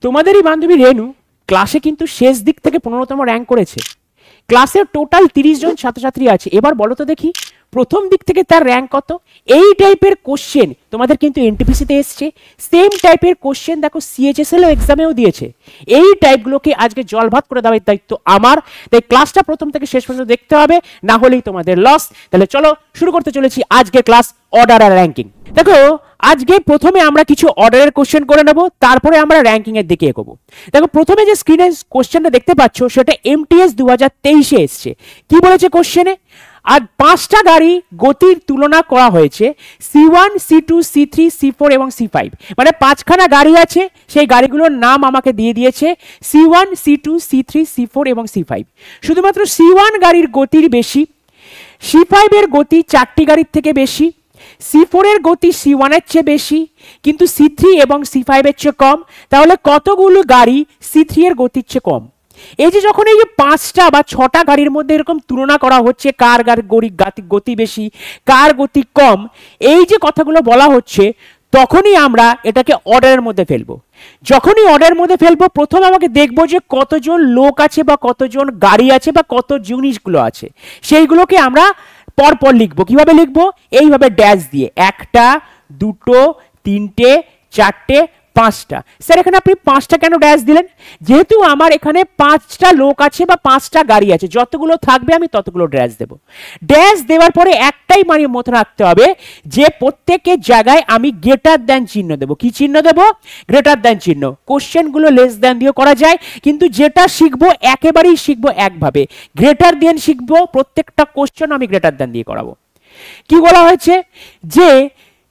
তোমাদেরই বান্ধবী রেনু ক্লাসে কিন্তু শেষ দিক থেকে 15তম র্যাঙ্ক করেছে। ক্লাসের টোটাল 30 জন ছাত্রছাত্রী আছে। এবার বলো তো দেখি প্রথম দিক থেকে তার র্যাঙ্ক কত। এই টাইপের কোশ্চেন তোমাদের কিন্তু এনটিপিসিতে এসছে, সেম টাইপের কোশ্চেন দেখো সিএইচএসএল এক্সামেও দিয়েছে। এই টাইপগুলোকে আজকে জলভাত করে দেওয়ার দায়িত্ব আমার, তাই ক্লাসটা প্রথম থেকে শেষ পর্যন্ত দেখতে হবে, না হলেই তোমাদের লস। তাহলে চলো শুরু করতে চলেছি আজকে ক্লাস অর্ডার আর র্যাঙ্কিং। দেখো আজকে প্রথমে আমরা কিছু অর্ডারের কোশ্চেন করে নেব, তারপরে আমরা র্যাঙ্কিং এর দিকে এগোবো। দেখো প্রথমে যে স্ক্রিনে কোশ্চেনটা দেখতে পাচ্ছ সেটা এমটিএস 2023 এ এসছে। কি বলেছে কোশ্চেনে? আর 5টা গাড়ি গতির তুলনা করা হয়েছে C1, C2, C3, C4 এবং C5। মানে 5খানা গাড়ি আছে, সেই গাড়িগুলোর নাম আমাকে দিয়ে দিয়েছে C1, C2, C3, C4 এবং C5। শুধুমাত্র C1 গাড়ির গতির বেশি, C5 এর গতি 4টি গাড়ির থেকে বেশি, C4 এর গতি C1 এর চেয়ে বেশি কিন্তু C3 এবং C5 এর চেয়ে কম। তাহলে কতগুলো গাড়ি C3 এর গতির চেয়ে কম? এই যে যখন এই যে 5টা বা 6টা গাড়ির মধ্যে এরকম তুলনা করা হচ্ছে কার গতি বেশি কার গতি কম, এই যে কথাগুলো বলা হচ্ছে, তখনই আমরা এটাকে অর্ডারের মধ্যে ফেলবো। যখনই অর্ডারের মধ্যে ফেলবো প্রথম আমাকে দেখবো যে কতজন লোক আছে বা কতজন গাড়ি আছে বা কত জিনিসগুলো আছে, সেইগুলোকে আমরা পরপর লিখবো। কিভাবে লিখবো? এইভাবে ড্যাশ দিয়ে, 1টা 2টো 3টে 4টে 5টা। স্যার এখানে আপনি 5টা কেন ড্যাশ দিলেন? যেহেতু আমার এখানে 5টা লোক আছে বা 5টা গাড়ি আছে, যতগুলো থাকবে আমি ততগুলো ড্যাশ দেব। ড্যাশ দেওয়ার পরে একটাই মানে মনে রাখতে হবে যে প্রত্যেকের জায়গায় আমি গ্রেটার দ্যান চিহ্ন দেব। কি চিহ্ন দেব? গ্রেটার দ্যান চিহ্ন। কোশ্চেনগুলো লেস দ্যান দিয়েও করা যায়, কিন্তু যেটা শিখবো একেবারেই শিখবো একভাবে, গ্রেটার দ্যান শিখবো। প্রত্যেকটা কোশ্চেন আমি গ্রেটার দ্যান দিয়ে করাবো। কি বলা হয়েছে? যে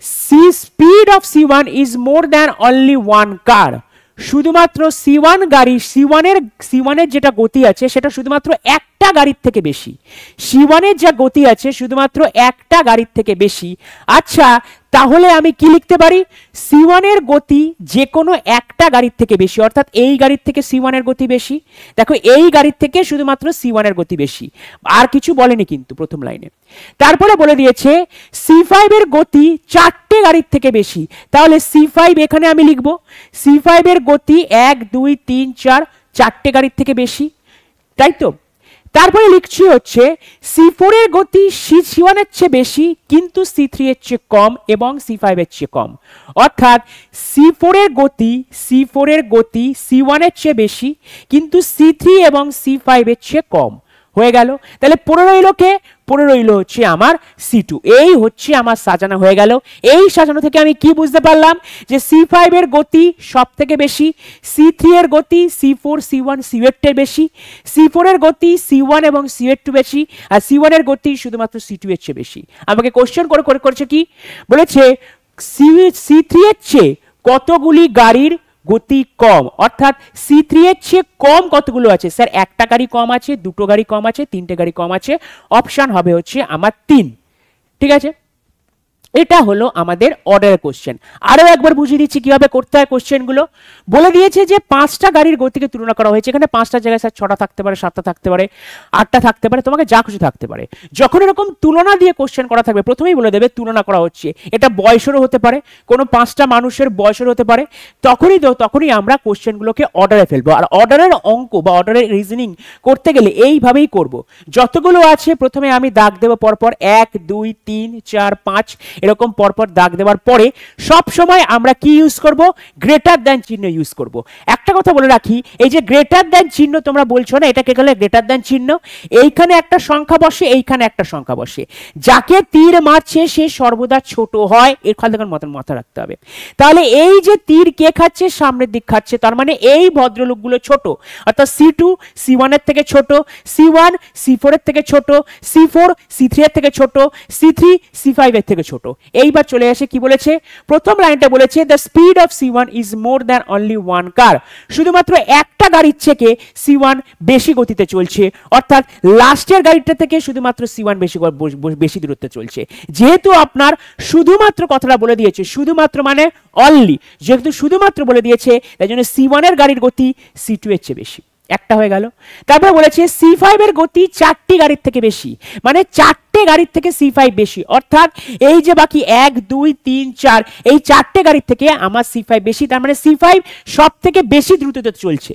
speed of C1 is more than only one car। শুধুমাত্র C1 গাড়ি, C1 এর যেটা গতি আছে সেটা শুধুমাত্র একটা গাড়ির থেকে বেশি। C1 এর যা গতি আছে শুধুমাত্র একটা গাড়ির থেকে বেশি। আচ্ছা তাহলে আমি কি লিখতে পারি? C1 এর গতি যে কোনো একটা গাড়ির থেকে বেশি, অর্থাৎ এই গাড়ির থেকে C1 এর গতি বেশি। দেখো এই গাড়ির থেকে শুধুমাত্র C1 এর গতি বেশি, আর কিছু বলেনি কিন্তু প্রথম লাইনে। তারপরে বলে দিয়েছে C5 এর গতি 4টে গাড়ির থেকে বেশি। তাহলে C5 এখানে আমি লিখব C5 এর গতি 1 2 3 4 4টে গাড়ির থেকে বেশি, তাই তো? তারপরে লিখছি হচ্ছে C4 এর গতি C1 এর চেয়ে বেশি কিন্তু C3 এর চেয়ে কম এবং C5 এর চেয়ে কম। অর্থাৎ C4 এর গতি C1 এর চেয়ে বেশি কিন্তু C3 এবং C5 এর চেয়ে কম। হয়ে গেল। তাহলে পড়ে রইল কে? পড়ে রইল হচ্ছে আমার C2। এই হচ্ছে আমার সাজানো হয়ে গেল। এই সাজানো থেকে আমি কি বুঝতে পারলাম? যে C5 এর গতি সব থেকে বেশি, C3 এর গতি C4 C1 C8 এর বেশি, C4 এর গতি C1 এবং C8 বেশি, আর C1 এর গতি শুধুমাত্র C2 এর চেয়ে বেশি। আমাকে কোশ্চেন করেছে কি বলেছে? C3 এর চেয়ে কতগুলি গাড়ির গতি কম, অর্থাৎ C3 এর চেয়ে কম কতগুলো আছে? স্যার একটা গাড়ি কম আছে, 2টো গাড়ি কম আছে, 3টে গাড়ি কম আছে। অপশন হবে হচ্ছে আমার 3। ঠিক আছে, এটা হলো আমাদের অর্ডারের কোশ্চেন। আরো একবার বুঝিয়ে দিচ্ছি কিভাবে করতে হয় কোশ্চেনগুলো। বলে দিয়েছে যে 5টা গাড়ির গতিকে তুলনা করা হয়েছে। এখানে 5টা জায়গায় স্যার 6টা থাকতে পারে, 7টা থাকতে পারে, 8টা থাকতে পারে, তোমাকে যা খুশি থাকতে পারে। যখন এরকম তুলনা দিয়ে কোশ্চেন করা থাকবে প্রথমেই বলে দেবে তুলনা করা হচ্ছে, এটা বয়সেরও হতে পারে, কোনো 5টা মানুষের বয়সের হতে পারে। তখনই আমরা কোশ্চেনগুলোকে অর্ডারে ফেলবো। আর অর্ডারের অঙ্ক বা অর্ডারের রিজনিং করতে গেলে এইভাবেই করব। যতগুলো আছে প্রথমে আমি দাগ দেবো পরপর 1 2 3 4 5 এরকম পরপর দাগ দেওয়ার পরে সব সময় আমরা কি ইউজ করব? গ্রেটার দ্যান চিহ্ন ইউজ করব। একটা কথা বলে রাখি, এই যে গ্রেটার দ্যান চিহ্ন তোমরা বলছো না, এটাকে বলে গ্রেটার দ্যান চিহ্ন। এইখানে একটা সংখ্যা বসে, এইখানে একটা সংখ্যা বসে। যাকে তীর মারছে সে সর্বদা ছোট হয়, এর খালি মাথা রাখতে হবে। তাহলে এই যে তীর কে খাচ্ছে? সামনের দিক খাচ্ছে, তার মানে এই ভদ্রলোকগুলো ছোট। অর্থাৎ C2 C1 এর থেকে ছোট, C1 C4 এর থেকে ছোট, C4 C3 এর থেকে ছোট, C3 C5 এর থেকে ছোট। এইবার চলে আসে কি বলেছে? প্রথম লাইনটা বলেছে the speed of C1 is more than only one car. শুধুমাত্র একটা গাড়ির থেকে C1 বেশি গতিতে চলছে, অর্থাৎ লাস্টের গাড়িটা থেকে শুধুমাত্র C1 বেশি দূরত্বে চলছে। যেহেতু আপনার শুধুমাত্র কথাটা বলে দিয়েছে, শুধুমাত্র মানে অনলি, যেহেতু শুধুমাত্র বলে দিয়েছে তাই জন্য C1 এর গাড়ির গতি C2 এর চেয়ে বেশি। একটা হয়ে গেল। তারপরে বলেছে C5 এর গতি 4টি গাড়ির থেকে বেশি, মানে 4টে গাড়ির থেকে C5 বেশি, অর্থাৎ এই যে বাকি 1 2 3 4 এই 4টে গাড়ির থেকে আমার C5 বেশি, তার মানে C5 সব থেকে বেশি দ্রুততে চলছে।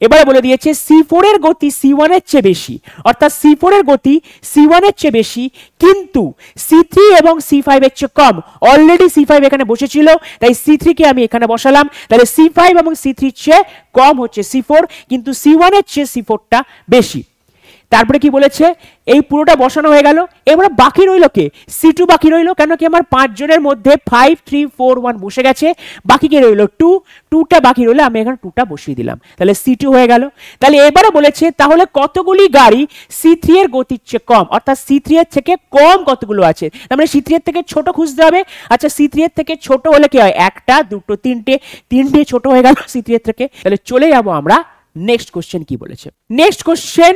এবারে বলে দিয়েছে C4 এর গতি C1 এর চেয়ে বেশি, অর্থাৎ C4 এর গতি C1 এর চেয়ে বেশি, কিন্তু C3 এবং C5 এর চেয়ে কম। অলরেডি C5 এখানে বসেছিল, তাই C3 কে আমি এখানে বসালাম, তাহলে C5 এবং C3 এর চেয়ে কম হচ্ছে C4, কিন্তু C1 এর চেয়ে C4টা বেশি। তারপরে কি বলেছে, এই পুরোটা বসানো হয়ে গেল। এবারে বাকি রইল কে, C2 বাকি রইল, কেন কি আমার 5 জনের মধ্যে 5 3 4 1 বসে গেছে, বাকি কে রইল 2টা বাকি রইল, আমি এখানে 2টা বসিয়ে দিলাম, তাহলে C2 হয়ে গেল। তাহলে এবারে বলেছে তাহলে কতগুলি গাড়ি C3 এর গতির চেয়ে কম, অর্থাৎ C3 এর থেকে কম কতগুলো আছে, তার মানে C3 এর থেকে ছোট খুঁজতে হবে। আচ্ছা C3 এর থেকে ছোট হলে কি হয়, 1টা 2টো 3টে ছোট হয়ে গেল C3 এর থেকে। তাহলে চলে যাব আমরা নেক্সট কোশ্চেন কি বলেছে। নেক্সট কোশ্চেন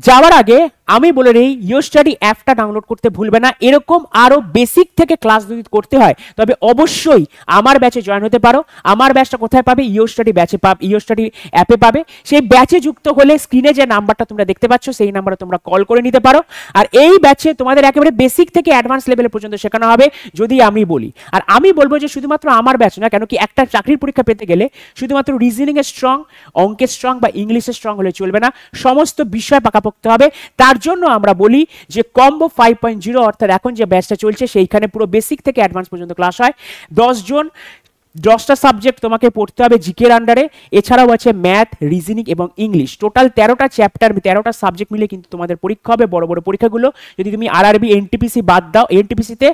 যাওয়ার আগে আমি বলে নেই, ইউ স্টাডি অ্যাপটা ডাউনলোড করতে ভুলবে না। এরকম আরো বেসিক থেকে ক্লাস যদি করতে হয় তবে অবশ্যই আমার ব্যাচে জয়েন হতে পারো। আমার ব্যাচটা কোথায় পাবে, ইউ স্টাডি ব্যাচে পাবে, ইউ স্টাডি অ্যাপে পাবে। সেই ব্যাচে যুক্ত হলে স্ক্রিনে যে নাম্বারটা তোমরা দেখতে পাচ্ছ সেই নাম্বারে তোমরা কল করে নিতে পারো। আর এই ব্যাচে তোমাদের একেবারে বেসিক থেকে অ্যাডভান্স লেভেল পর্যন্ত শেখানো হবে যদি আমি বলি। আর আমি বলবো যে শুধুমাত্র আমার ব্যাচ না, কেন কি একটা চাকরির পরীক্ষা পেতে গেলে শুধুমাত্র রিজনিং এ স্ট্রং, অঙ্কে স্ট্রং বা ইংলিশে স্ট্রং হলে চলবে না, সমস্ত বিষয় পাকাপোক্ত হবে। তার জন্য আমরা বলি যে কম্বো 5.0 অর্থাৎ এখন যে ব্যাচটা চলছে সেইখানে পুরো বেসিক থেকে অ্যাডভান্স পর্যন্ত ক্লাস হয়। 10 জন 10টা সাবজেক্ট তোমাকে পড়তে হবে জিকের আন্ডারে, এছাড়াও আছে ম্যাথ, রিজনিং এবং ইংলিশ। টোটাল 13টা চ্যাপ্টার, 13টা সাবজেক্ট মিলে কিন্তু তোমাদের পরীক্ষা হবে, বড় বড় পরীক্ষাগুলো। যদি তুমি আরআরবি এনটিপিসি বাদ দাও, এনটিপিসিতে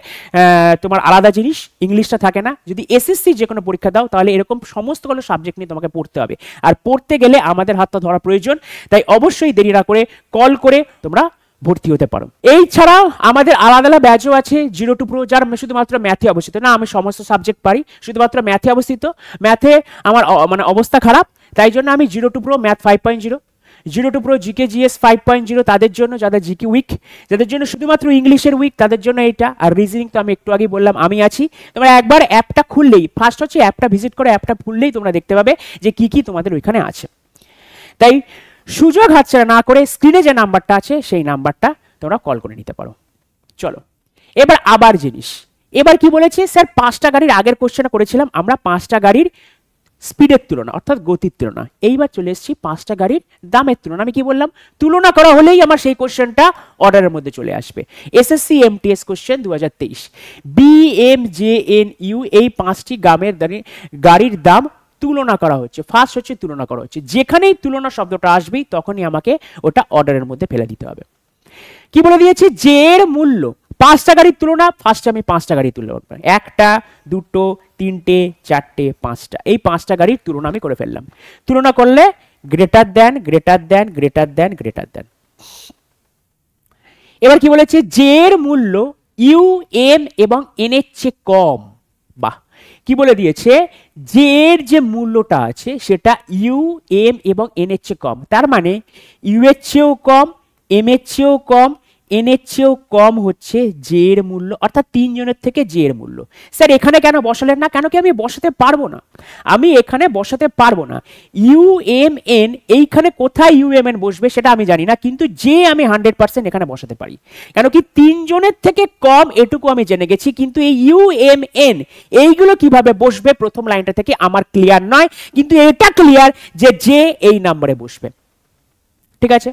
তোমার আলাদা জিনিস, ইংলিশটা থাকে না। যদি এসএসসি যে কোনো পরীক্ষা দাও তাহলে এরকম সমস্তগুলো সাবজেক্ট নিয়ে তোমাকে পড়তে হবে। আর পড়তে গেলে আমাদের হাতটা ধরা প্রয়োজন, তাই অবশ্যই দেরি না করে কল করে তোমরা ভর্তি হতে পারো। এই ছাড়াও আমাদের আলাদা আলাদা ব্যাচও আছে, 0 to Pro, যার শুধুমাত্র ম্যাথে অবস্থিত না, আমি সমস্ত সাবজেক্ট পারি, শুধুমাত্র ম্যাথে অবস্থিত। ম্যাথে আমার মানে অবস্থা খারাপ, তাই জন্য আমি 0 to Pro math 5.0, 0 to Pro GK GS 5.0 তাদের জন্য যাদের জিকে উইক, যাদের জন্য শুধুমাত্র ইংলিশের উইক তাদের জন্য এইটা। আর রিজনিং তো আমি একটু আগে বললাম আমি আছি। তোমরা একবার অ্যাপটা খুললেই, ফার্স্ট হচ্ছে অ্যাপটা ভিজিট করে অ্যাপটা খুললেই তোমরা দেখতে পাবে যে কি কি তোমাদের ওইখানে আছে। তাই সুযোগ হাতছাড়া না করে স্ক্রিনে যে নাম্বারটা আছে সেই নাম্বারটা তোমরা কল করে নিতে পারো। চলো এবার আবার জিনিস, এবার কি বলেছে স্যার, 5টা গাড়ির আগের কোশ্চেনটা করেছিলাম আমরা 5টা গাড়ির স্পিডের তুলনা অর্থাৎ গতির তুলনা। এইবার চলে এসেছি 5টা গাড়ির দামের তুলনা। আমি কি বললাম, তুলনা করা হলেই আমার সেই কোশ্চেনটা অর্ডারের মধ্যে চলে আসবে। এসএসসি এমটিএস কোশ্চেন 2023, BMJNU এই 5টি গাড়ির দাম তুলনা করা হচ্ছে। ফার্স্ট হচ্ছে তুলনা করা হচ্ছে, যেখানেই তুলনা শব্দটা আসবেই তখনই আমাকে ওটা অর্ডারের মধ্যে ফেলে দিতে হবে। কি বলে দিয়েছে, যে এর মূল্য 5টা গাড়ির তুলনা, ফার্স্টে আমি 5টা গাড়ির তুলনা করব, 1টা 2টো 3টে 4টে 5টা, এই 5টা গাড়ির তুলনা আমি করে ফেললাম। তুলনা করলে greater than greater than greater than greater than. এবার কি বলেছে, যে এর মূল্য ইউ এম এবং এন এর চেয়ে কম। বাহ, কি বলে দিয়েছে, যে এর যে মূল্যটা আছে সেটা ইউ এম এবং এন এর চেয়ে কম, তার মানে ইউ এর চেয়েও কম, এম এর চেয়েও কম, এন এর চেয়েও কম হচ্ছে জে এর মূল্য, অর্থাৎ 3 জনের থেকে জে এর মূল্য। স্যার এখানে কেন বসালেন না, কেন কি আমি বসাতে পারবো না, আমি এখানে বসাতে পারবো না। ইউ এম এন এইখানে কোথায় ইউ এম এন বসবে সেটা আমি জানি না, কিন্তু যে আমি 100% এখানে বসাতে পারি, কেন কি 3 জনের থেকে কম এটুকু আমি জেনে গেছি, কিন্তু এই ইউ এম এন এইগুলো কিভাবে বসবে প্রথম লাইনটা থেকে আমার ক্লিয়ার নয়, কিন্তু এটা ক্লিয়ার যে জে এই নম্বরে বসবে। ঠিক আছে,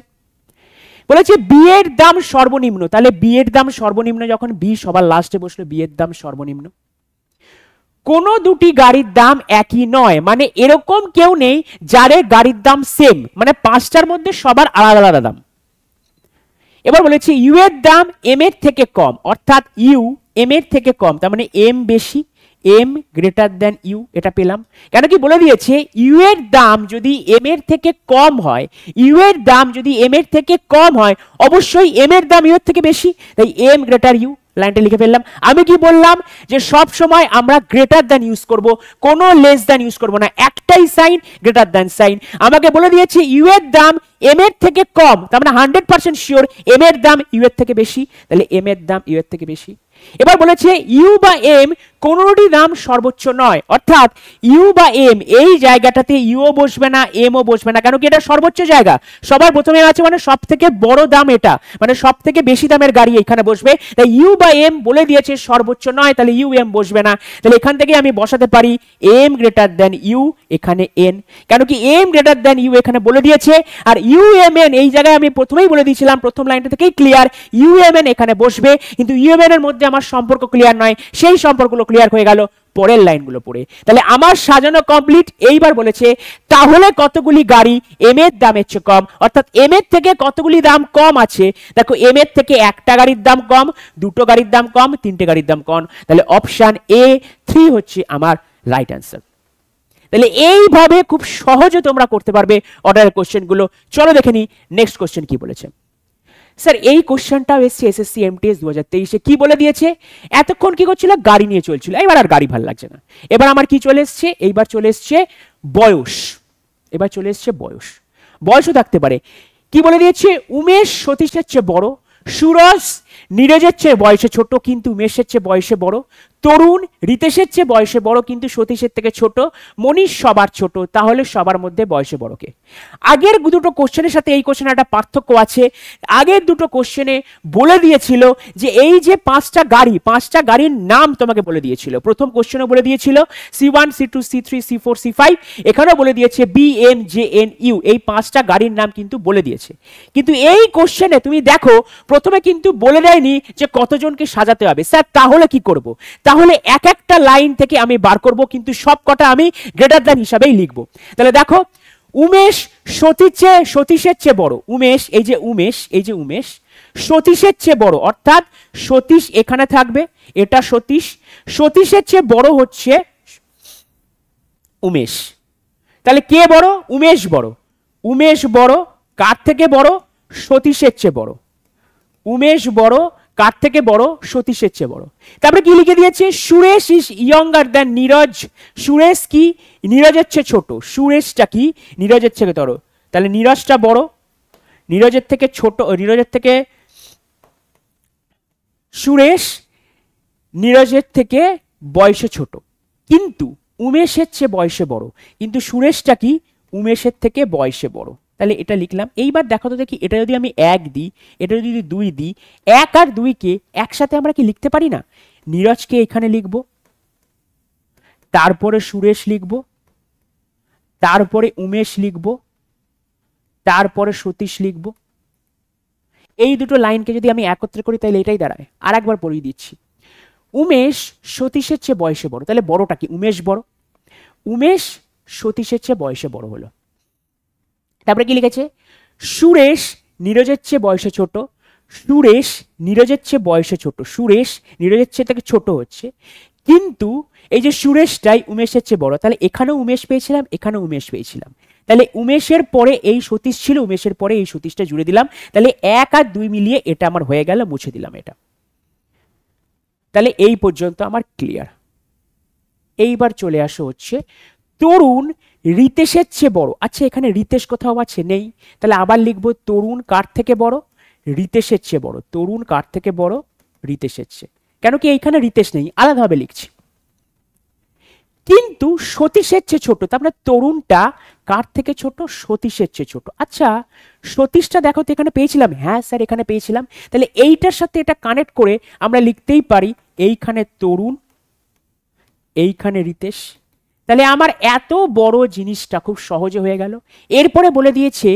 বলেছে বি এর দাম সর্বনিম্ন, তাহলে বি এর দাম সর্বনিম্ন, যখন বি সবার লাস্টে বসলো বি এর দাম সর্বনিম্ন। কোন দুটি গাড়ির দাম একই নয়, মানে এরকম কেউ নেই যার গাড়ির দাম সেম, মানে 5টার মধ্যে সবার আলাদা আলাদা দাম। এবার বলেছে ইউ এর দাম এম এর থেকে কম, অর্থাৎ ইউ এম এর থেকে কম, তার মানে এম বেশি, এম গ্রেটার দেন ইউ, এটা পেলাম। কেন কি বলে দিয়েছে ইউ এর দাম যদি এম এর থেকে কম হয়, ইউ এর দাম যদি এম এর থেকে কম হয় অবশ্যই এম এর দাম ইউ এর থেকে বেশি, তাই এম গ্রেটার ইউ, লাইনটা লিখে ফেললাম। আমি কি বললাম যে সব সময় আমরা গ্রেটার দ্যান ইউজ করব, কোনো লেস দ্যান ইউজ করব না, একটাই সাইন গ্রেটার দ্যান সাইন। আমাকে বলে দিয়েছে ইউ এর দাম এম এর থেকে কম, তার মানে 100% শিওর এম এর দাম ইউ এর থেকে বেশি, তাহলে এম এর দাম ইউ এর থেকে বেশি। এবার বলেছে ইউ বা এম কোনোটি দাম সর্বোচ্চ নয়, অর্থাৎ ইউ বা এম এই জায়গাটাতে ইউও বসবে না এমও বসবে না, কেন কি এটা সর্বোচ্চ জায়গা, সবার প্রথমে আছে মানে সব থেকে বড় দাম এটা, মানে সব থেকে বেশি দামের গাড়ি এখানে বসবে, তাই ইউ বা এম বলে দিয়েছে সর্বোচ্চ নয়, তাহলে ইউ এম বসবে না। তাহলে এখান থেকে আমি বসাতে পারি এম গ্রেটার দেন ইউ, এখানে এন, কেন কি এম গ্রেটার দেন ইউ এখানে বলে দিয়েছে, আর ইউ এম এন এই জায়গায় আমি প্রথমেই বলে দিয়েছিলাম, প্রথম লাইনটা থেকেই ক্লিয়ার, ইউ এম এন এখানে বসবে, কিন্তু ইউ এম এন এর মধ্যে আমার সম্পর্ক ক্লিয়ার নয়, সেই সম্পর্কগুলো ক্লিয়ার হয়ে গেল পরের লাইনগুলো পড়ে। তাহলে আমার সাজানো কমপ্লিট। এইবার বলেছে তাহলে কতগুলি গাড়ি এম এর দামের চেয়ে কম, অর্থাৎ এম এর থেকে কতগুলি দাম কম আছে, দেখো এম এর থেকে একটা গাড়ির দাম কম, দুটো গাড়ির দাম কম, তিনটে গাড়ির দাম কম, তাহলে অপশন এ 3 হচ্ছে আমার রাইট অ্যান্সার। তাহলে এইভাবে খুব সহজে তোমরা করতে পারবে অর্ডারের কোশ্চেনগুলো। চলো দেখে নি নেক্সট কোশ্চেন কি বলেছে। স্যার এই কোশ্চেনটাও এসছে এসএসসি এমটিএস 2023-এ, কি বলে দিয়েছে, এতক্ষণ কি করছিল গাড়ি নিয়ে চলছিল, এবার আর গাড়ি ভালো লাগছে না, এবার আমার কি চলে এসছে, এইবার চলে এসছে বয়স, এবার চলে এসছে বয়স, বয়সও থাকতে পারে। কি বলে দিয়েছে, উমেশ সতীশের চেয়ে বড়, সুরজ নীরজের চেয়ে বয়সে ছোট কিন্তু উমেশের চেয়ে বয়সে বড়, তরুণ রিতেশের চেয়ে বয়সে বড় কিন্তু সতীশের থেকে ছোট, মনীষ সবার ছোট, তাহলে সবার মধ্যে বয়সে বড়কে। আগের দুটো কোশ্চেনের সাথে এই কোশ্চেনে একটা পার্থক্য আছে। আগের দুটো কোশ্চেনে বলে দিয়েছিল যে এই যে পাঁচটা গাড়ির নাম তোমাকে বলে দিয়েছিল, প্রথম কোশ্চেনে বলে দিয়েছিল C1 C2 C3 C4 C5, এখানেও বলে দিয়েছে BMJNU, এই পাঁচটা গাড়ির নাম কিন্তু বলে দিয়েছে। কিন্তু এই কোশ্চেনে তুমি দেখো প্রথমে কিন্তু বলে দেয়নি যে কতজনকে সাজাতে হবে। স্যার তাহলে কি করব, তাহলে এক একটা লাইন থেকে আমি বার করব, কিন্তু সব কটা আমি গ্রেটার দ্যান হিসাবেই লিখব। তাহলে দেখো উমেশ সতীশের চেয়ে বড়, উমেশ এই যে উমেশ সতীশের চেয়ে বড়, অর্থাৎ সতীশ এখানে থাকবে, এটা সতীশের চেয়ে বড় হচ্ছে উমেশ। তাহলে কে বড়, উমেশ বড় কার থেকে বড়, সতীশের চেয়ে বড়, উমেশ বড় কার থেকে বড়, সতীশের চেয়ে বড়। তারপরে কি লিখে দিয়েছে, Suresh is younger than Neeraj, Suresh কি নীরজের চেয়ে ছোট, সুরেশটা কি নীরজের থেকে বড়, তাহলে নীরজটা বড়, নীরজের থেকে ছোট, নীরজের থেকে সুরেশ নীরজের থেকে বয়সে ছোট কিন্তু উমেশের চেয়ে বয়সে বড়, কিন্তু সুরেশটা কি উমেশের থেকে বয়সে বড়। তাহলে এটা লিখলাম। এইবার দেখো তো দেখি, এটা যদি আমি 1 দিই, এটা যদি 2 দিই, 1 আর 2 কে একসাথে আমরা কি লিখতে পারি না, নীরজকে এখানে লিখব, তারপরে সুরেশ লিখব, তারপরে উমেশ লিখব, তারপরে সতীশ লিখব। এই দুটো লাইনকে যদি আমি একত্রে করি তাহলে এটাই দাঁড়ায়। আর একবার পড়িয়ে দিচ্ছি, উমেশ সতীশের চেয়ে বয়সে বড়, তাহলে বড়টা কি উমেশ বড়, উমেশ সতীশের চেয়ে বয়সে বড় হলো। তারপরে কি লিখেছে, সুরেশ নীরজের চেয়ে বয়সে ছোট, সুরেশ নীরজের চেয়ে বয়সে ছোট, সুরেশ নীরজের চেয়ে থেকে ছোট হচ্ছে, কিন্তু এই যে সুরেশটাই উমেশের চেয়ে বড়, তাহলে এখানেও উমেশ পেয়েছিলাম, এখানেও উমেশ পেয়েছিলাম, তাহলে উমেশের পরে এই সতীশ ছিল, উমেশের পরে এই সতীশটা জুড়ে দিলাম, তাহলে 1 আর 2 মিলিয়ে এটা আমার হয়ে গেল, মুছে দিলাম এটা। তাহলে এই পর্যন্ত আমার ক্লিয়ার। এইবার চলে আসো হচ্ছে তরুণ রিতেশের চেয়ে বড়। আচ্ছা এখানে রিতেশ কোথাও আছে, নেই, তাহলে আবার লিখবো তরুণ কার থেকে বড়, রিতেশের চেয়ে বড়, তরুণ কার থেকে বড়, রিতেশের চেয়ে, কেন কি এইখানে রিতেশ নেই, আলাদাভাবে লিখছি। কিন্তু সতীশের চেয়ে ছোট, তার মানে তরুণটা কার থেকে ছোট, সতীশের চেয়ে ছোট। আচ্ছা সতীশটা দেখো তো এখানে পেয়েছিলাম, হ্যাঁ স্যার এখানে পেয়েছিলাম, তাহলে এইটার সাথে এটা কানেক্ট করে আমরা লিখতেই পারি এইখানে তরুণ, এইখানে রিতেশ। তাহলে আমার এত বড় জিনিসটা খুব সহজে হয়ে গেল। এরপরে বলে দিয়েছে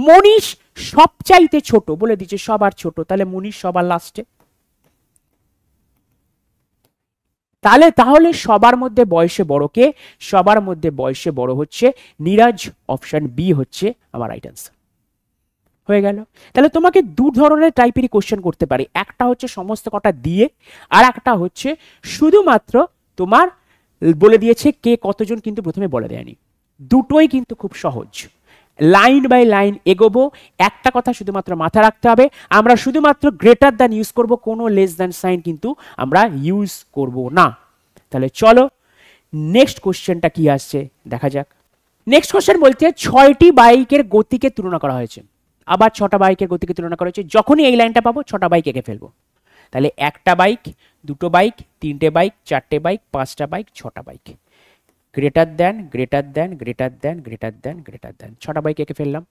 মনীষ সবচাইতে ছোট, বলে দিয়েছে সবার ছোট, তাহলে মনীষ সবার লাস্টে। তাহলে সবার মধ্যে বয়সে বড় কে, সবার মধ্যে বয়সে বড় হচ্ছে নীরজ, অপশন বি হচ্ছে আমার রাইট অ্যান্সার। হয়ে গেল। তাহলে তোমাকে দু ধরনের টাইপেরই কোশ্চেন করতে পারি, একটা হচ্ছে সমস্ত কটা দিয়ে, আর একটা হচ্ছে শুধুমাত্র তোমার বলে দিয়েছে কে কতজন, কিন্তু প্রথমে বলে দেয়নি। দুটোই কিন্তু খুব সহজ, লাইন বাই লাইন এগোবো। একটা কথা শুধুমাত্র মাথা রাখতে হবে, আমরা শুধুমাত্র গ্রেটার দ্যান ইউজ করব, কোনো লেস দ্যান সাইন কিন্তু আমরা ইউজ করব না। তাহলে চলো নেক্সট কোশ্চেনটা কি আসছে দেখা যাক। নেক্সট কোশ্চেন বলতে 6টি বাইকের গতিকে তুলনা করা হয়েছে, আবার 6টা বাইকের গতিকে তুলনা করা হয়েছে, যখনই এই লাইনটা পাবো 6টা বাইক এঁকে ফেলবো। তাহলে একটা বাইক, দুটো বাইক, তিনটে বাইক, চারটে বাইক, পাঁচটা বাইক, ছটা bike. Greater than greater than greater than greater than greater than, ছটা বাইক এঁকে ফেললাম।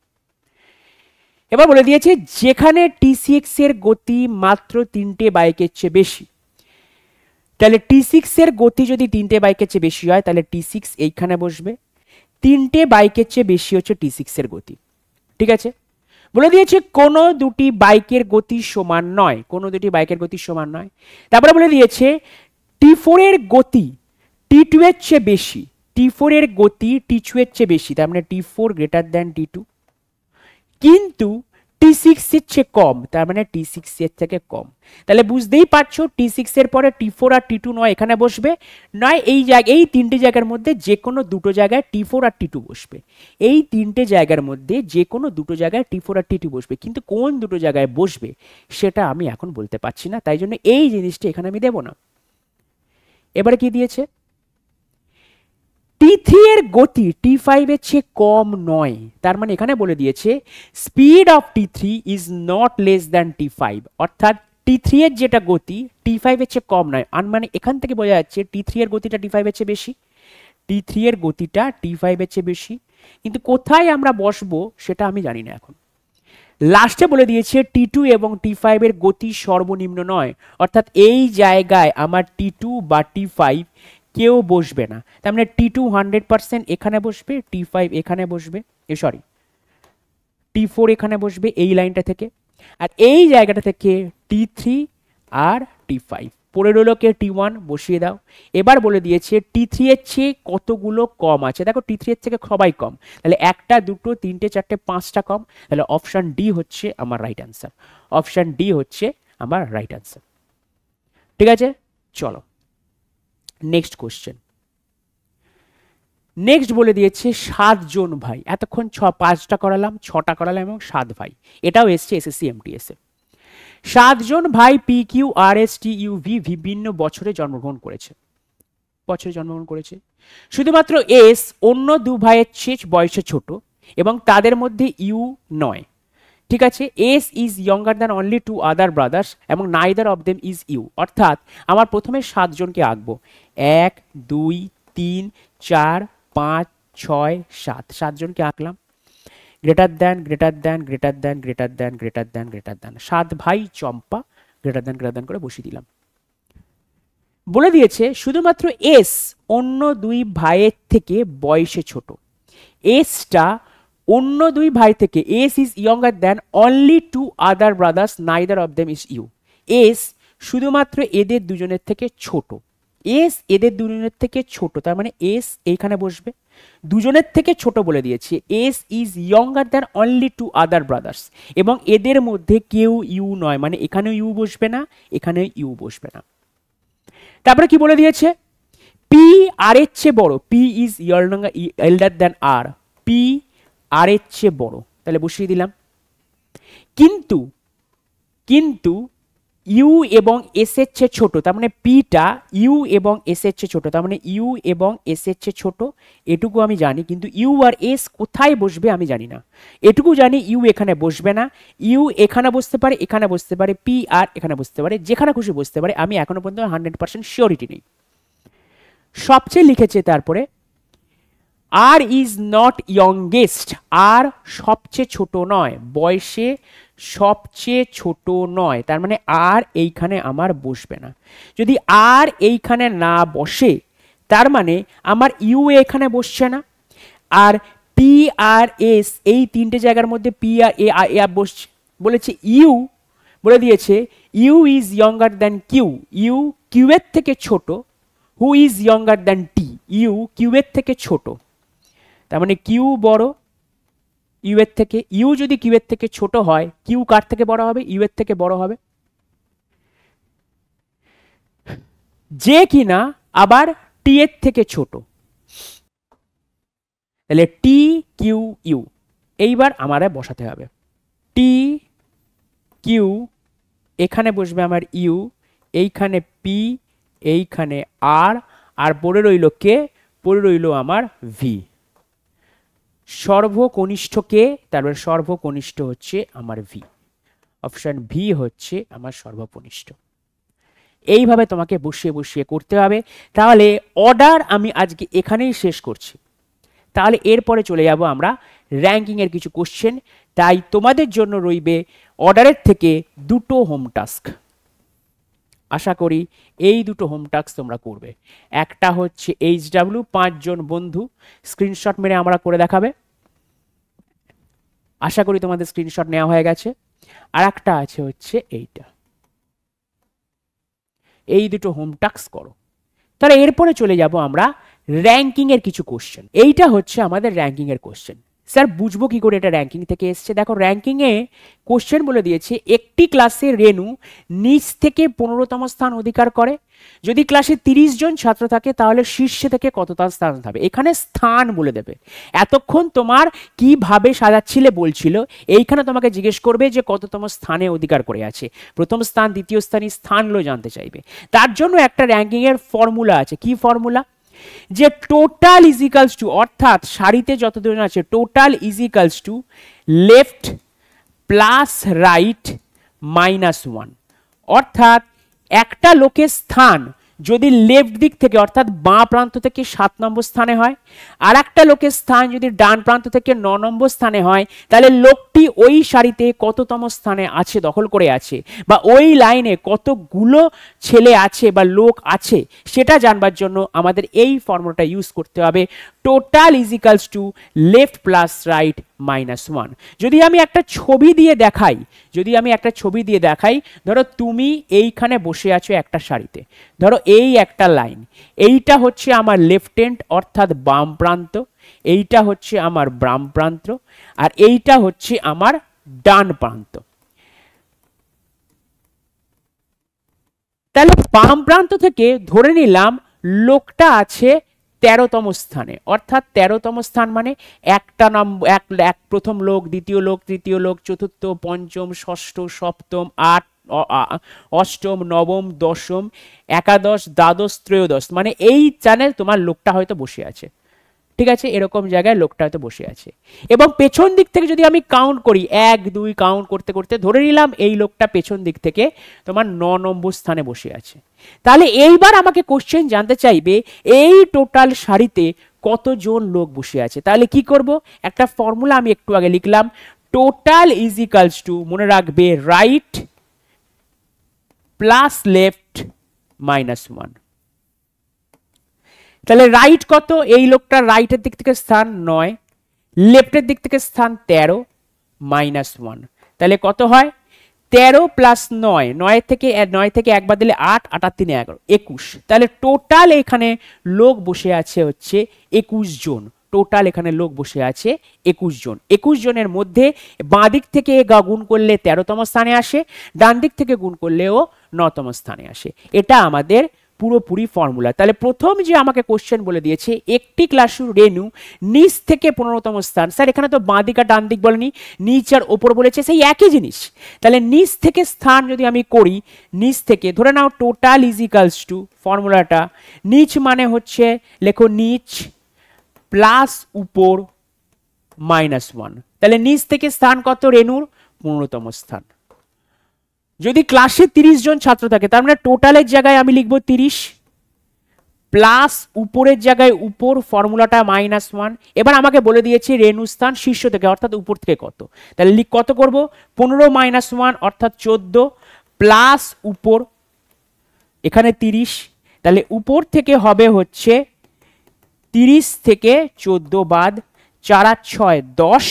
এবার বলে দিয়েছে যেখানে T6 এর গতি মাত্র তিনটে বাইকের চেয়ে বেশি, তাহলে T6 এর গতি যদি তিনটে বাইকের চেয়ে বেশি হয় তাহলে T6 এইখানে বসবে, তিনটে বাইকের চেয়ে বেশি হচ্ছে T6 এর গতি। ঠিক আছে, বলে দিয়েছে কোনো দুটি বাইকের গতি সমান নয়, কোনো দুটি বাইকের গতি সমান নয়। তারপরে বলে দিয়েছে T4 এর গতি T2 এর চেয়ে বেশি, T4 এর গতি T2 এর চেয়ে বেশি, তার মানে T4 গ্রেটার দেন T2, কিন্তু T6 এর চেয়ে কম, তার মানে T6 এর থেকে কম। তাহলে বুঝতেই পারছো T6 এর পরে T4 আর T2 নয় এখানে বসবে, নয় এই জায়গায়, এই তিনটে জায়গার মধ্যে যে কোনো দুটো জায়গায় T4 আর T2 বসবে। এই তিনটে জায়গার মধ্যে যে কোনো দুটো জায়গায় T4 আর T2 বসবে, কিন্তু কোন দুটো জায়গায় বসবে সেটা আমি এখন বলতে পারছি না, তাই জন্য এই জিনিসটা এখানে আমি দেব না। এবারে কি দিয়েছে, T3 এর গতি T5 এর চেয়ে কম নয়, তার মানে এখানে বলে দিয়েছে speed of T3 is not less than T5, অর্থাৎ T3 এর যেটা গতি T5 এর চেয়ে কম নয়, মানে এখান থেকে বোঝা যাচ্ছে T3 এর গতিটা T5 এর চেয়ে বেশি, T3 এর গতিটা T5 এর চেয়ে বেশি, কিন্তু কোথায় আমরা বসবো সেটা আমি জানি না এখন। লাস্টে বলে দিয়েছে T2 এবং T5 এর গতি সর্বনিম্ন নয়, অর্থাৎ এই জায়গায় আমার T2 বা T5 কেউ বসবে না, তার মানে T2 100% এখানে বসবে, T5 এখানে বসবে, সরি T4 এখানে বসবে এই লাইনটা থেকে, আর এই জায়গাটা থেকে T3 আর T5 পড়ে রইল কে T1 বসিয়ে দাও। এবার বলে দিয়েছে T3 এর চেয়ে কতগুলো কম আছে, দেখো T3 এর থেকে সবাই কম, তাহলে একটা দুটো তিনটে চারটে পাঁচটা কম, তাহলে অপশন ডি হচ্ছে আমার রাইট অ্যান্সার, অপশন ডি হচ্ছে আমার রাইট অ্যান্সার। ঠিক আছে, চলো নেক্সট কোশ্চেন। নেক্সট বলে দিয়েছে 7 জন ভাই, এতক্ষণ 5টা করালাম, 6টা করালাম এবং 7 ভাই, এটাও এসছে এসএসসি এমটিএস এ। 7 জন ভাই PQRSTUV বিভিন্ন বছরে জন্মগ্রহণ করেছে, শুধুমাত্র এস অন্য দু ভাইয়ের চেয়ে বয়সে ছোট এবং তাদের মধ্যে ইউ নয়। ঠিক আছে, S is younger than only 2 other brothers এবং neither of them is U, অর্থাৎ আমার প্রথমে 7 জনকে আঁকবো, 1 2 3 4 5 6 7, 7 জনকে আঁকলাম, greater than greater than greater than greater than greater than greater than, 7 ভাই চম্পা গ্রেটার দেন করে বসিয়ে দিলাম। বলে দিয়েছে শুধুমাত্র এস অন্য দুই ভাইয়ের থেকে বয়সে ছোট, এসটা অন্য দুই ভাই থেকে, S is younger than only 2 other brothers neither of them is U, S শুধুমাত্র এদের দুজনের থেকে ছোট, এস এদের দুজনের থেকে ছোট, তার মানে এস এইখানে বসবে, দুজনের থেকে ছোট বলে দিয়েছে, S is younger than only 2 other brothers এবং এদের মধ্যে কেউ ইউ নয়, মানে এখানেও ইউ বসবে না, এখানেও ইউ বসবে না। তারপরে কি বলে দিয়েছে, পি আর এর চেয়ে বড়, P is elder than R, P R এর চেয়ে বড়, তাহলে বসিয়ে দিলাম, কিন্তু ইউ এবং এস এর চেয়ে ছোট, তার মানে পিটা ইউ এবং এস এর চেয়ে ছোট, তার মানে ইউ এবং এস এর চেয়ে ছোট, এটুকু আমি জানি, কিন্তু ইউ আর এস কোথায় বসবে আমি জানি না। এটুকু জানি ইউ এখানে বসবে না, ইউ এখানে বসতে পারে, এখানে বসতে পারে, পি আর এখানে বসতে পারে, যেখানে খুশি বসতে পারে, আমি এখনো পর্যন্ত 100% শিওরিটি নেই। সবচেয়ে লিখেছে তারপরে আর ইজ নট ইয়ংগেস্ট, আর সবচেয়ে ছোট নয়, বয়সে সবচেয়ে ছোট নয়, তার মানে আর এইখানে আমার বসবে না। যদি আর এইখানে না বসে তার মানে আমার ইউ এখানে বসছে না, আর পি আর এস এই তিনটে জায়গার মধ্যে পি আর এ বসছে, বলেছে ইউ, বলে দিয়েছে U is younger than Q, U Q এর থেকে ছোট, who is younger than T, U Q এর থেকে ছোট, তার মানে কিউ বড় ইউ এর থেকে, ইউ যদি কিউ এর থেকে ছোট হয় কিউ কার থেকে বড় হবে, ইউ এর থেকে বড় হবে, যে কিনা আবার টি এর থেকে ছোট, তাহলে টি কিউ ইউ, এইবার আমারে বসাতে হবে, টি কিউ এখানে বসবে আমার ইউ, এইখানে পি, এইখানে আর, আর পড়ে রইল কে, পড়ে রইল আমার ভি, সর্বকনিষ্ঠ কে, তারপরে সর্বকনিষ্ঠ হচ্ছে আমার ভি, অপশন ভি হচ্ছে আমার সর্বকনিষ্ঠ। এইভাবে তোমাকে বসিয়ে বসিয়ে করতে হবে। তাহলে অর্ডার আমি আজকে এখানেই শেষ করছি। তাহলে এরপরে চলে যাব আমরা র্যাঙ্কিংয়ের কিছু কোশ্চেন। তাই তোমাদের জন্য রইবে অর্ডারের থেকে দুটো হোম টাস্ক। আশা করি এই দুটো হোম টাস্ক তোমরা করবে। একটা হচ্ছে HW 5 জন বন্ধু স্ক্রিনশট মেরে আমরা করে দেখাবে। আশা করি তোমাদের স্ক্রিনশট নেওয়া হয়ে গেছে। আর একটা আছে হচ্ছে এইটা, এই দুটো হোম টাস্ক করো। তাহলে এরপরে চলে যাব আমরা র্যাঙ্কিং এর কিছু কোশ্চেন। এইটা হচ্ছে আমাদের র্যাঙ্কিং এর কোশ্চেন। স্যার বুঝবো কি করে এটা র্যাঙ্কিং থেকে এসছে? দেখো র্যাঙ্কিং এ কোশ্চেন বলে দিয়েছে একটি ক্লাসে রেণু নিচ থেকে 15তম স্থান অধিকার করে। যদি ক্লাসে 30 জন ছাত্র থাকে তাহলে শীর্ষে থেকে কততম স্থান হবে। এখানে স্থান বলে দেবে। এতক্ষণ তোমার কিভাবে সাজাচ্ছিলে বলছিল, এইখানে তোমাকে জিজ্ঞেস করবে যে কততম স্থানে অধিকার করে আছে, প্রথম স্থান দ্বিতীয় স্থানই স্থানগুলো জানতে চাইবে। তার জন্য একটা র্যাঙ্কিং এর ফর্মুলা আছে। কি ফর্মুলা? যে টোটাল ইজিক্যালস টু, অর্থাৎ সারিতে যতজন আছে total equals to left plus right -1। অর্থাৎ একটা লোকের স্থান যদি লেফট দিক থেকে অর্থাৎ বাঁ প্রান্ত থেকে 7 নম্বর স্থানে হয়, আর একটা লোকের স্থান যদি ডান প্রান্ত থেকে 9 নম্বর স্থানে হয়, তাহলে লোকটি ওই সারিতে কততম স্থানে আছে, দখল করে আছে, বা ওই লাইনে কতগুলো ছেলে আছে বা লোক আছে, সেটা জানবার জন্য আমাদের এই ফর্মুলাটা ইউজ করতে হবে। Total equals to left plus right -1। যদি আমি একটা ছবি দিয়ে দেখাই, ধরো তুমি এইখানে বসে আছো একটা সারিতে, ধরো এই একটা লাইন, এইটা হচ্ছে আমার লেফট হ্যান্ড অর্থাৎ বাম প্রান্ত, এইটা হচ্ছে আমার বাম প্রান্ত, আর এইটা হচ্ছে আমার ডান প্রান্ত। তাহলে বাম প্রান্ত থেকে ধরে নিলাম লোকটা আছে 13তম স্থানে, অর্থাৎ 13তম স্থান মানে একটা নম্বর, এক প্রথম লোক, দ্বিতীয় লোক, তৃতীয় লোক, চতুর্থ, পঞ্চম, ষষ্ঠ, সপ্তম, অষ্টম, নবম, দশম, একাদশ, দ্বাদশ, ত্রয়োদশ, মানে এই চ্যানেল তোমার লোকটা হয়তো বসে আছে। ঠিক আছে, এরকম জায়গায় লোকটা হয়তো বসে আছে। এবং পেছন দিক থেকে যদি আমি কাউন্ট করি, 1 2 কাউন্ট করতে করতে ধরে নিলাম এই লোকটা পেছন দিক থেকে তোমার 9 নম্বর স্থানে বসে আছে। তাহলে এইবার আমাকে কোশ্চেন জানতে চাইবে এই টোটাল সারিতে কতজন লোক বসে আছে। তাহলে কি করব? একটা ফর্মুলা আমি একটু আগে লিখলাম, টোটাল ইজিক্যালস টু, মনে রাখবে, রাইট প্লাস লেফট -1। তাহলে রাইট কত? এই লোকটার রাইটের দিক থেকে স্থান 9, লেফটের দিক থেকে স্থান 13 -1। তাহলে কত হয়? 13 প্লাস 9, 9 থেকে 1 বাদ দিলে 8, 8 আর 3 11, 21। তাহলে টোটাল এখানে লোক বসে আছে হচ্ছে 21 জন। টোটাল এখানে লোক বসে আছে 21 জন। 21 জনের মধ্যে বাঁ দিক থেকে গুণ করলে 13তম স্থানে আসে, ডান দিক থেকে গুণ করলেও 9তম স্থানে আসে। এটা আমাদের পুরোপুরি ফর্মুলা। তাহলে প্রথম যে আমাকে কোশ্চেন বলে দিয়েছে একটি ক্লাসের রেণু নিচ থেকে 15তম স্থান। স্যার এখানে তো বাঁ দিক আর ডান দিক বলেনি, নিচ আর ওপর বলেছে, সেই একই জিনিস। তাহলে নিচ থেকে স্থান যদি আমি করি, নিচ থেকে ধরে নাও টোটাল ইজিক্যালস টু, ফর্মুলাটা নিচ মানে হচ্ছে, লেখো নিচ প্লাস উপর -1। তাহলে নিচ থেকে স্থান কত রেণুর? 15তম স্থান। যদি ক্লাসে 30 জন ছাত্র থাকে, তার মানে টোটালের জায়গায় আমি লিখবো 30 প্লাস উপরের জায়গায় উপর, ফর্মুলাটা -1। এবার আমাকে বলে দিয়েছে রেণু স্থান শীর্ষ থেকে অর্থাৎ উপর থেকে কত। তাহলে কত করব? 15 -1 অর্থাৎ 14 প্লাস উপর এখানে 30। তাহলে উপর থেকে হবে হচ্ছে 30 থেকে 14 বাদ, 4 আর 6 10,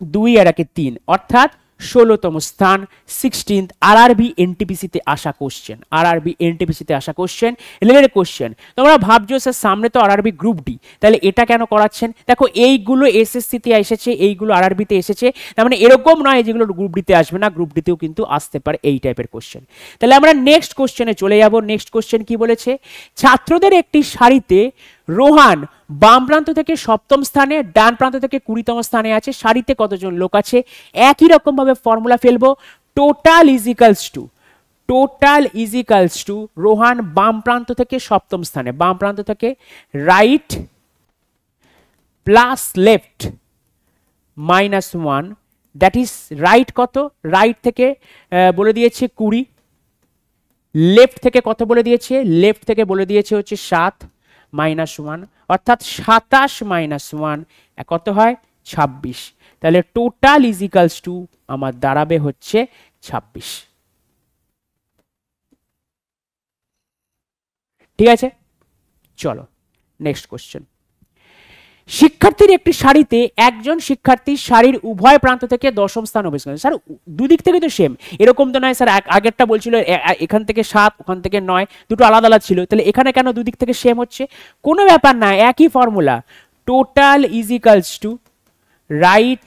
2 আর 1 3, অর্থাৎ 16তম স্থান, 16th। আরআরবি এনটিপিসিতে আসা কোশ্চেন, আরআরবি এনটিপিসিতে আসা কোশ্চেন, লেভেলের কোশ্চেন। তোমরা ভাবছো স্যার সামনে তো আরআরবি গ্রুপ ডি, তাহলে এটা কেন করাচ্ছেন? দেখো এইগুলো এসএসসিতে এসেছে, এইগুলো আরআরবিতে এসেছে, তার মানে এরকম নয় যেগুলো গ্রুপ ডিতে আসবে না, গ্রুপ ডিতেও কিন্তু আসতে পারে এই টাইপের কোশ্চেন। তাহলে আমরা নেক্সট কোশ্চেনে চলে যাব। নেক্সট কোশ্চেন কি বলেছে? ছাত্রদের একটি সারিতে রোহান বাম প্রান্ত থেকে 7তম স্থানে, ডান প্রান্ত থেকে 20তম স্থানে আছে, সারিতে কতজন লোক আছে? একই রকম ভাবে ফর্মুলা ফেলবো, টোটাল ইজিক্যালস টু রোহান বাম প্রান্ত থেকে 7তম স্থানে, বাম প্রান্ত থেকে right plus left -1। That is right কত? রাইট থেকে বলে দিয়েছে 20, লেফট থেকে কত বলে দিয়েছে, লেফট থেকে বলে দিয়েছে হচ্ছে 7 -1, অর্থাৎ 27 - 1 কত হয় 26। তাহলে টোটাল ইজ ইকালস টু আমার দাঁড়াবে হচ্ছে 26। ঠিক আছে, চলো নেক্সট কোশ্চেন। শিক্ষার্থীর একটি সারিতে একজন শিক্ষার্থী সারির উভয় প্রান্ত থেকে দশম স্থান অধিকার করে। স্যার দুদিক থেকে তো সেম, এরকম তো নয় স্যার। আগেরটা বলছিল এখান থেকে 7 ওখান থেকে 9, দুটো আলাদা আলাদা ছিল, তাহলে এখানে কেন দুদিক থেকে সেম হচ্ছে? কোনো ব্যাপার না, একই formula, total is equals two right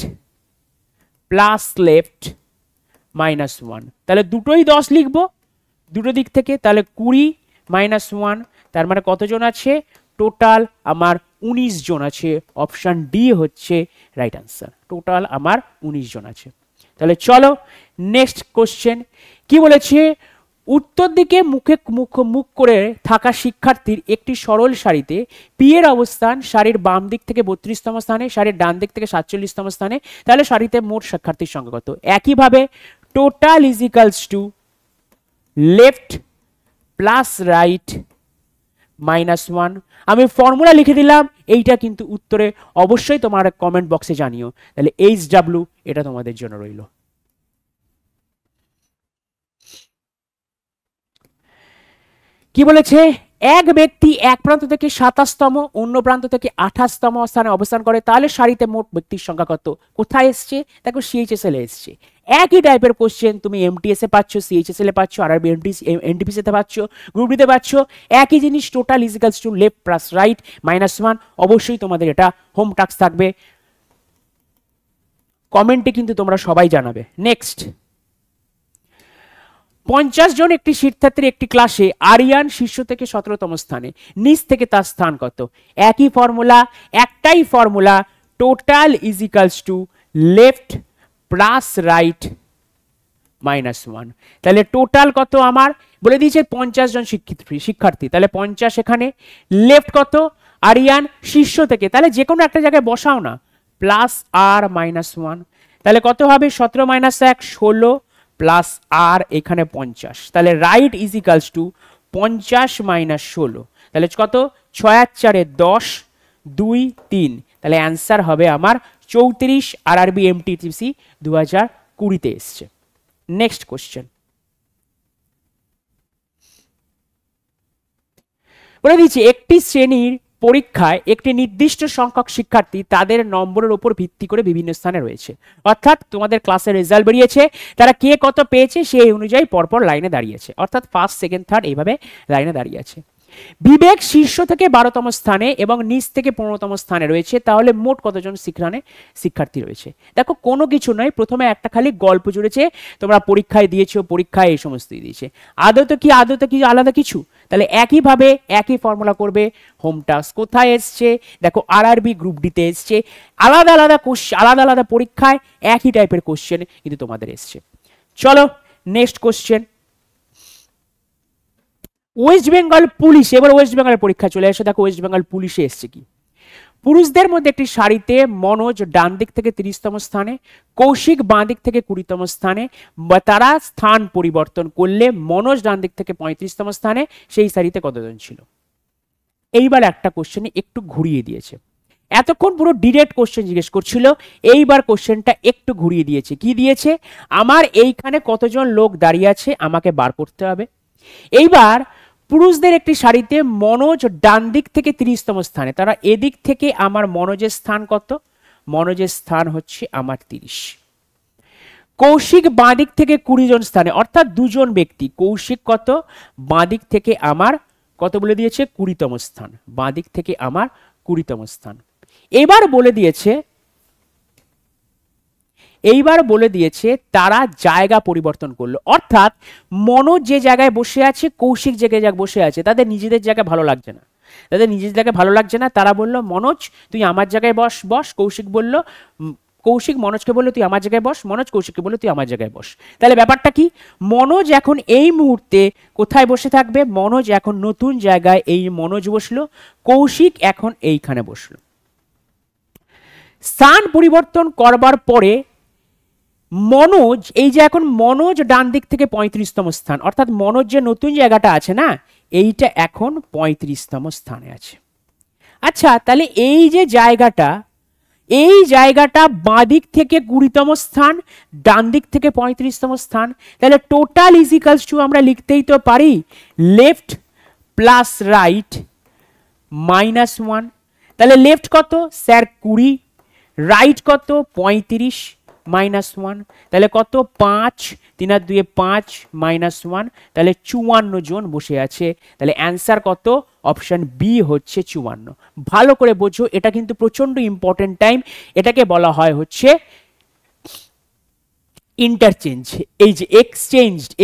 plus left -1। তাহলে দুটোই 10 লিখবো দুটো দিক থেকে, তাহলে 20 -1, তার মানে কতজন আছে টোটাল আমার 19 জন আছে। অপশন ডি হচ্ছে রাইট আনসার, টোটাল আমার 19 জন আছে। তাহলে চলো নেক্সট কোশ্চেন কি বলেছে, উত্তর দিকে মুখ করে থাকা শিক্ষার্থীর একটি সরল সারিতে পি এর অবস্থান সারির বাম দিক থেকে 32তম স্থানে, সারির ডান দিক থেকে 47তম স্থানে, তাহলে সারিতে মোট শিক্ষার্থীর সংখ্যা কত? একইভাবে total is equals two left plus right -1। আমি ফর্মুলা লিখে দিলাম, এইটা কিন্তু উত্তরে অবশ্যই তোমার কমেন্ট বক্সে জানিও। তাহলে HW এটা তোমাদের জন্য রইল। কি বলেছে, এক ব্যক্তি এক প্রান্ত থেকে 27তম অন্য প্রান্ত থেকে 28তম স্থানে অবস্থান করে, তাহলে সারিতে মোট ব্যক্তির সংখ্যা কত? কোথায় এসছে? দেখো CHSL এ এসছে। একই টাইপের কোশ্চেন তুমি MTS এ পাচ্ছ, CHSL এ পাচ্ছ, RRB NTPC তে পাচ্ছ, গ্রুপ ডি তে পাচ্ছ, একই জিনিস। Total is equals to left plus right -1। অবশ্যই তোমাদের এটা হোম টাস্ক থাকবে, কমেন্টে কিন্তু তোমরা সবাই জানাবে। নেক্সট, 50 জন একটি শিক্ষার্থীর একটি ক্লাসে আরিয়ান শীর্ষ থেকে 17তম স্থানে, নিচ থেকে তার স্থান কত? একই ফর্মুলা, একটাই formula, total is equals to left plus right -1। তাহলে টোটাল কত আমার বলে দিয়েছে 50 জন শিক্ষার্থী, তাহলে 50 এখানে, লেফট কত আরিয়ান শীর্ষ থেকে, তাহলে যে কোনো একটা জায়গায় বসাও না, প্লাস আর -1, তাহলে কত হবে 17 - 1 16 প্লাস আর এখানে 50, তাহলে রাইট ইজ ইকালস টু 50 - 16, তাহলে কত 6 আর 4 10 2 3, তাহলে অ্যান্সার হবে আমার 34। RRB MTPC 2020-তে এসছে। নেক্সট কোশ্চেন বলে দিচ্ছি, একটি শ্রেণীর পরীক্ষায় একটি নির্দিষ্ট সংখ্যক শিক্ষার্থী তাদের নম্বরের উপর ভিত্তি করে বিভিন্ন স্থানে রয়েছে। অর্থাৎ তোমাদের ক্লাসের রেজাল্ট বেরিয়েছে, তারা কে কত পেয়েছে সেই অনুযায়ী পরপর লাইনে দাঁড়িয়েছে, অর্থাৎ ফার্স্ট সেকেন্ড থার্ড এইভাবে লাইনে দাঁড়িয়ে আছে। বিবেক শীর্ষ থেকে 12তম স্থানে এবং নিচ থেকে 15তম স্থানে রয়েছে, তাহলে মোট কতজন শিক্ষার্থী রয়েছে? দেখো কোনো কিছু নয়, প্রথমে একটা খালি গল্প জুড়েছে, তোমরা পরীক্ষায় দিয়েছো, পরীক্ষায় এই সমস্তই দিয়েছে, আদতে কি আলাদা কিছু? তাহলে একইভাবে একই ফর্মুলা করবে। হোম টাস্ক কোথায় এসছে? দেখো RRB গ্রুপ ডিতে এসছে, আলাদা আলাদা কোশ্চেন, আলাদা আলাদা পরীক্ষায় একই টাইপের কোশ্চেন কিন্তু তোমাদের এসছে। চলো next question, West Bengal police, এবার ওয়েস্ট বেঙ্গলের পরীক্ষা চলে আসে। দেখো ওয়েস্ট বেঙ্গল পুলিশে এসছে কি, পুরুষদের মধ্যে একটি সারিতে মনোজ ডান দিক থেকে 30তম স্থানে, কৌশিক বাঁ দিক থেকে 20তম স্থানে, তারা স্থান পরিবর্তন করলে মনোজ ডান দিক থেকে 35তম স্থানে, সেই সারিতে কতজন ছিল? এইবার একটা কোশ্চেনে একটু ঘুরিয়ে দিয়েছে, এতক্ষণ পুরো ডিরেক্ট কোশ্চেন জিজ্ঞেস করছিল, এইবার কোশ্চেনটা একটু ঘুরিয়ে দিয়েছে। কি দিয়েছে? আমার এইখানে কতজন লোক দাঁড়িয়ে আছে আমাকে বার করতে হবে। এইবার পুরুষদের একটি সারিতে মনোজ ডান দিক থেকে 30তম স্থানে, তারা এদিক থেকে আমার মনোজের স্থান কত? মনোজের স্থান হচ্ছে আমার 30। কৌশিক বাঁ দিক থেকে 20 জন স্থানে, অর্থাৎ দুজন ব্যক্তি, কৌশিক কত বাঁ দিক থেকে আমার কত বলে দিয়েছে 20তম স্থান, বাঁ দিক থেকে আমার 20তম স্থান। এইবার বলে দিয়েছে তারা জায়গা পরিবর্তন করলো, অর্থাৎ মনোজ যে জায়গায় বসে আছে, কৌশিক যে জায়গায় বসে আছে, তাদের নিজেদের জায়গায় ভালো লাগছে না, তারা বলল মনোজ তুই আমার জায়গায় বস। কৌশিক মনোজকে বললো তুই আমার জায়গায় বস, মনোজ কৌশিককে বললো তুই আমার জায়গায় বস। তাহলে ব্যাপারটা কি, মনোজ এখন এই মুহূর্তে কোথায় বসে থাকবে? মনোজ এখন নতুন জায়গায়, এই মনোজ বসলো, কৌশিক এখন এইখানে বসলো। স্থান পরিবর্তন করবার পরে মনোজ, এই যে এখন মনোজ ডান দিক থেকে 35তম স্থান, অর্থাৎ মনোজ যে নতুন জায়গাটা আছে না, এইটা এখন 35তম স্থানে আছে। আচ্ছা, তাহলে এই যে জায়গাটা, এই জায়গাটা বাঁ দিক থেকে 20তম স্থান, ডান দিক থেকে 35তম স্থান, তাহলে টোটাল ইজ ইকুয়ালস টু আমরা লিখতেই তো পারি লেফট প্লাস রাইট -1। তাহলে লেফট কত স্যার 20, রাইট কত 35 -1, তাহলে কত 5 3 আর 2 5 -1, তাহলে 54 জন বসে আছে। তাহলে অ্যান্সার কত? অপশন বি হচ্ছে 54। ভালো করে বোঝো, এটা কিন্তু প্রচন্ড ইম্পর্টেন্ট টাইম। এটাকে বলা হয় হচ্ছে ইন্টারচেঞ্জ। এই যে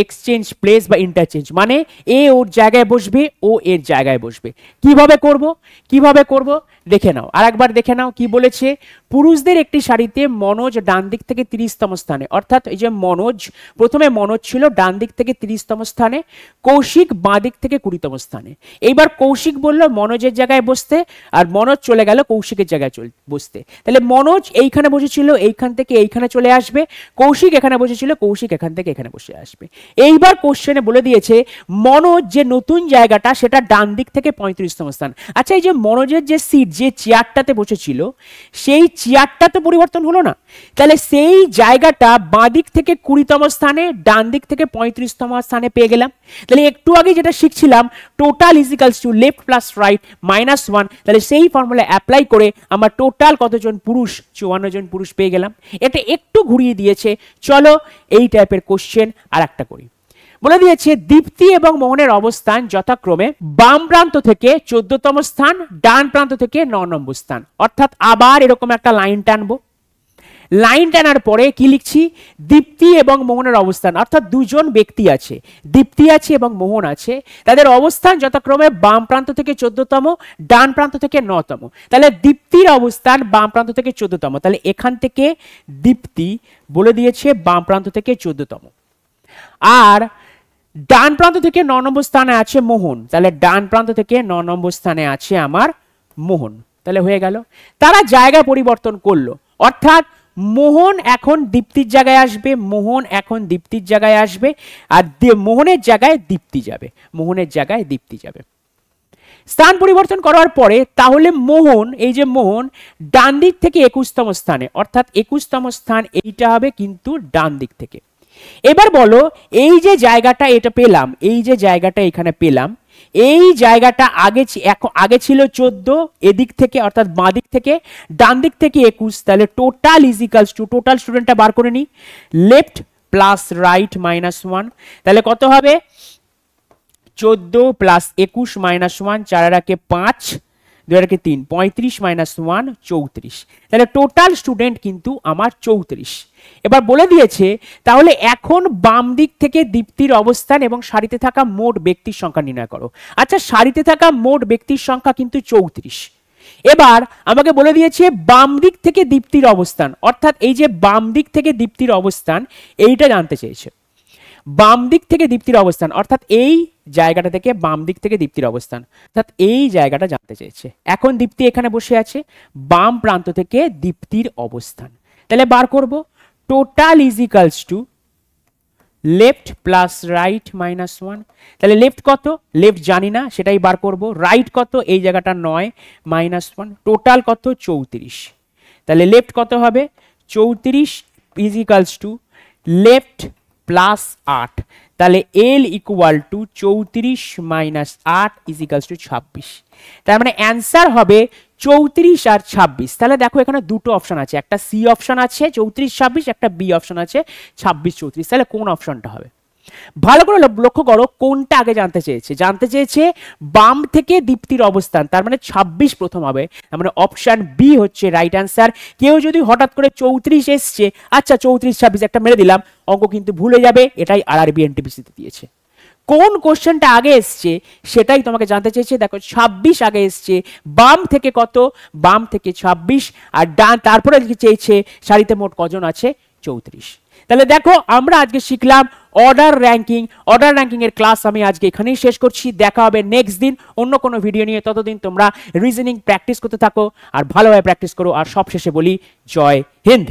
এক্সচেঞ্জ প্লেস বা ইন্টারচেঞ্জ, মানে এ ওর জায়গায় বসবে, ও এর জায়গায় বসবে। কিভাবে করব দেখে নাও, আরেকবার দেখে নাও কি বলেছে। পুরুষদের একটি সারিতে মনোজ ডান দিক থেকে 30তম স্থানে, অর্থাৎ এই যে মনোজ, প্রথমে মনোজ ছিল ডান দিক থেকে 30তম স্থানে, কৌশিক বাঁ দিক থেকে 20তম স্থানে। এইবার কৌশিক বলল মনোজের জায়গায় বসতে, আর মনোজ চলে গেল কৌশিকের জায়গায় বসতে। তাহলে মনোজ এইখানে বসেছিল, এইখান থেকে এইখানে চলে আসবে, কৌশিক এখানে বসেছিল, কৌশিক এখান থেকে এখানে বসে আসবে। এইবার কোশ্চেনে বলে দিয়েছে মনোজ যে নতুন জায়গাটা সেটা ডান দিক থেকে 35তম স্থান। আচ্ছা, এই যে মনোজের যে সিট, যে চেয়ারটাতে বসেছিল, সেই চেয়ারটা তো পরিবর্তন হলো না, তাহলে সেই জায়গাটা বাঁ দিক থেকে 20তম স্থানে, ডান দিক থেকে 35তম স্থানে পেয়ে গেলাম। তাহলে একটু আগে যেটা শিখছিলাম total is equals to left plus right -1, তাহলে সেই ফর্মুলা অ্যাপ্লাই করে আমার টোটাল কতজন পুরুষ? 54 জন পুরুষ পেয়ে গেলাম। এটা একটু ঘুরিয়ে দিয়েছে। চলো এই টাইপের কোশ্চেন আর একটা করি। বলে দিয়েছে দীপ্তি এবং মোহনের অবস্থান যথাক্রমে বাম প্রান্ত থেকে 14তম স্থান, ডান প্রান্ত থেকে 9 নম্বর স্থান। অর্থাৎ আবার এরকম একটা লাইন টানবো। লাইন টানার পরে কি লিখছি? দীপ্তি এবং মোহনের অবস্থান, অর্থাৎ দুজন ব্যক্তি আছে, দীপ্তি আছে এবং মোহন আছে, তাদের অবস্থান যথাক্রমে বাম প্রান্ত থেকে 14তম, ডান প্রান্ত থেকে 9তম। তাহলে দীপ্তির অবস্থান বাম প্রান্ত থেকে 14তম, তাহলে এখান থেকে দীপ্তি বলে দিয়েছে বাম প্রান্ত থেকে 14তম। আর ডান প্রান্ত থেকে 9 নম্বর স্থানে আছে মোহন, তাহলে ডান প্রান্ত থেকে 9 নম্বর স্থানে আছে আমার মোহন। তাহলে হয়ে গেল। তারা জায়গা পরিবর্তন করলো, অর্থাৎ মোহন এখন দীপ্তির জায়গায় আসবে, মোহন এখন দীপ্তির জায়গায় আসবে, আর মোহনের জায়গায় দীপ্তি যাবে, মোহনের জায়গায় দীপ্তি যাবে। স্থান পরিবর্তন করার পরে তাহলে মোহন, এই যে মোহন ডান দিক থেকে 21তম স্থানে, অর্থাৎ 21তম স্থান এইটা হবে কিন্তু ডান দিক থেকে। এবার বলো এই যে জায়গাটা এটা পেলাম, এই যে জায়গাটা এখানে পেলাম, এই জায়গাটা আগে ছিল 14 এদিক থেকে, অর্থাৎ বাঁ দিক থেকে, ডান দিক থেকে 21, তাহলে total is equals to, total স্টুডেন্টটা বার করে নি, লেফট প্লাস রাইট -1, তাহলে কত হবে? 14 প্লাস 21 -1, 4 আর 5, 2 আর 3, 35 -1 34, তাহলে টোটাল স্টুডেন্ট কিন্তু আমার 34। এবার বলে দিয়েছে তাহলে এখন বাম দিক থেকে দীপ্তির অবস্থান এবং সারিতে থাকা মোট ব্যক্তির সংখ্যা নির্ণয় করো। আচ্ছা, সারিতে থাকা মোট ব্যক্তির সংখ্যা কিন্তু 34। এবার আমাকে বলে দিয়েছে বাম দিক থেকে দীপ্তির অবস্থান, অর্থাৎ এই যে বাম দিক থেকে দীপ্তির অবস্থান এইটা জানতে চেয়েছে। বাম দিক থেকে দীপ্তির অবস্থান, অর্থাৎ এই জায়গাটা থেকে বাম দিক থেকে দীপ্তির অবস্থান, অর্থাৎ এই জায়গাটা জানতে চেয়েছে। এখন দীপ্তি এখানে বসে আছে, বাম প্রান্ত থেকে দীপ্তির অবস্থান, তাহলে বার করব total is equals to left plus right -1, তাহলে লেফট কত? লেফট জানি না, সেটাই বার করব। রাইট কত? এই জায়গাটা 9 -1, টোটাল কত? 34। তাহলে লেফট কত হবে? 34 is equals to left plus 8, তাহলে L equal to 34 - 8 is equals to 26। তার মানে অ্যান্সার হবে 34 আর 26। তাহলে দেখো এখানে দুটো অপশন আছে, একটা সি অপশন আছে 34 26, একটা বি অপশন আছে 26 34। তাহলে কোন অপশনটা হবে? ভালো করে লক্ষ্য করো কোনটা আগে জানতে চেয়েছে। জানতে চেয়েছে বাম থেকে দীপ্তির অবস্থান, তার মানে 26 প্রথম হবে, তার মানে অপশন বি হচ্ছে রাইট অ্যান্সার। কেউ যদি হঠাৎ করে 34 এসছে, আচ্ছা 34 26 একটা মেরে দিলাম, অঙ্ক কিন্তু ভুলে যাবে। এটাই আরআরবি এনটিপিসিতে দিয়েছে। কোন কোশ্চেনটা আগে এসছে সেটাই তোমাকে জানতে চেয়েছে। দেখো 26 আগে এসছে, বাম থেকে কত? বাম থেকে 26, আর ডান তারপরে চেয়েছে সারিতে মোট কজন আছে? 34। তাহলে দেখো আমরা আজকে শিখলাম অর্ডার র্যাঙ্কিং। অর্ডার র্যাঙ্কিং এর ক্লাস আমি আজকে এখানেই শেষ করছি। দেখা হবে নেক্সট দিন অন্য কোনো ভিডিও নিয়ে। ততদিন তোমরা রিজনিং প্র্যাকটিস করতে থাকো আর ভালোভাবে প্র্যাকটিস করো। আর সব শেষে বলি জয় হিন্দ।